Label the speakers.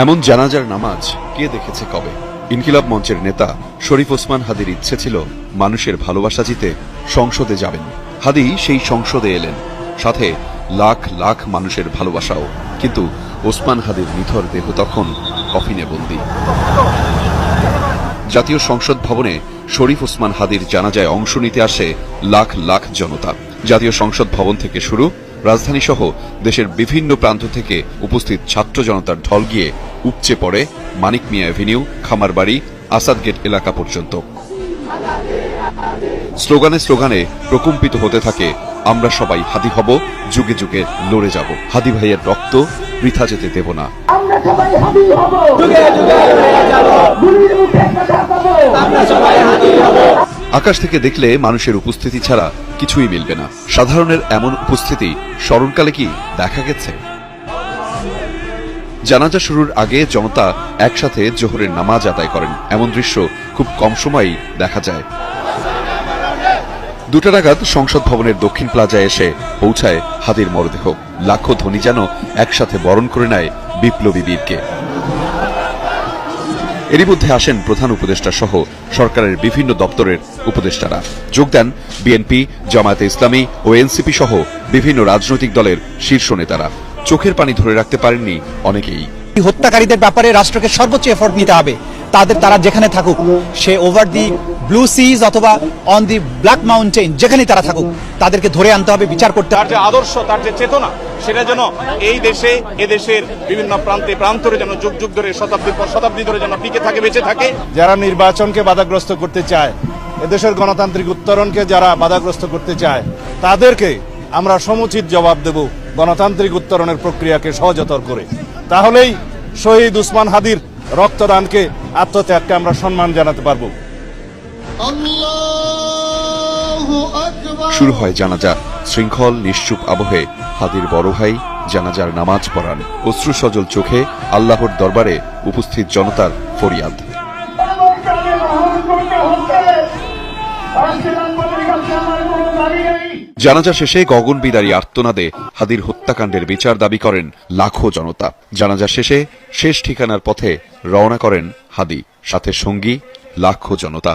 Speaker 1: এমন জানাজার নামাজ কে দেখেছে কবে? ইনকিলাব মঞ্চের নেতা শরীফ ওসমান হাদির ইচ্ছে ছিল মানুষের ভালোবাসা জিতে সংসদে যাবেন। হাদি সেই সংসদে এলেন, সাথে লাখ লাখ মানুষের ভালোবাসাও। কিন্তু ওসমান হাদির নিথর দেহ তখন কফিনে বন্দী। জাতীয় সংসদ ভবনে শরীফ ওসমান হাদির জানাজায় অংশ নিতে আসে লাখ লাখ জনতা। জাতীয় সংসদ ভবন থেকে শুরু রাজধানী সহ দেশের বিভিন্ন প্রান্ত থেকে উপস্থিত ছাত্র জনতার ঢল গিয়ে উপচে পড়ে মানিক মিয়া এভিনিউ, খামারবাড়ি, আসাদ গেট এলাকা পর্যন্ত। স্লোগানে স্লোগানে প্রকম্পিত হতে থাকে, আমরা সবাই হাদি হব, যুগে যুগে লড়ে যাব, হাদি ভাইয়ের রক্ত বৃথা যেতে দেব না। আকাশ থেকে দেখলে মানুষের উপস্থিতি ছাড়া কিছুই মিলবে না। সাধারণের এমন উপস্থিতি স্মরণকালে কি দেখা গেছে? জানাজা শুরুর আগে জনতা একসাথে জোহরের নামাজ আদায় করেন, এমন দৃশ্য খুব কম সময়ই দেখা যায়। 2টা নাগাদ সংসদ ভবনের দক্ষিণ প্লাজায় এসে পৌঁছায় হাদির মরদেহ। লাখো ধ্বনি যেন একসাথে বরণ করে নেয় বিপ্লবী বীরকে। এরই মধ্যে আসেন প্রধান উপদেষ্টা সহ সরকারের বিভিন্ন দপ্তরের উপদেষ্টারা। যোগ দেন বিএনপি, জামায়াতে ইসলামী ও এনসিপি সহ বিভিন্ন রাজনৈতিক দলের শীর্ষ নেতারা। চোখের পানি ধরে রাখতে পারেননি অনেকেই।
Speaker 2: হত্যাকারীদের ব্যাপারে রাষ্ট্রকে সর্বোচ্চ এফোর্ট নিতে হবে। তারা যেখানে থাকুক, সে ওভার দি ব্লু সিজ অথবা অন দি ব্ল্যাক মাউন্টেন, যেখানেই তারা থাকুক, তাদেরকে ধরে আনতে হবে, বিচার করতে হবে।
Speaker 3: তার যে আদর্শ, তার যে চেতনা, সেটা যেন এই দেশে, এদেশের বিভিন্ন প্রান্তে প্রান্তরে যেন যুগ যুগ ধরে, শতাব্দীর পর শতাব্দী ধরে যেন টিকে থাকে, বেঁচে থাকে।
Speaker 4: যারা নির্বাচনকে বাধাগ্রস্ত করতে চায়, এদেশের গণতান্ত্রিক উত্তরণকে যারা বাধাগ্রস্ত করতে চায়, তাদেরকে আমরা সমুচিত জবাব দেব গণতান্ত্রিক উত্তরণের প্রক্রিয়াকে সহজতর করে। তাহলেই শহীদ ওসমান হাদির রক্তদানকে, আত্মত্যাগকে আমরা সম্মান জানাতে পারব।
Speaker 1: শুরু হয় জানাজা। শৃঙ্খল নিশ্চুপ আবহে হাদির বড় ভাই জানাজার নামাজ পড়ান। অশ্রুসজল চোখে আল্লাহর দরবারে উপস্থিত জনতার ফরিয়াদ। জানাজা শেষে গগন বিদারী আর্তনাদে হাদির হত্যাকাণ্ডের বিচার দাবি করেন লাখো জনতা। জানাজা শেষে শেষ ঠিকানার পথে রওনা করেন হাদি, সাথে সঙ্গী লাখো জনতা।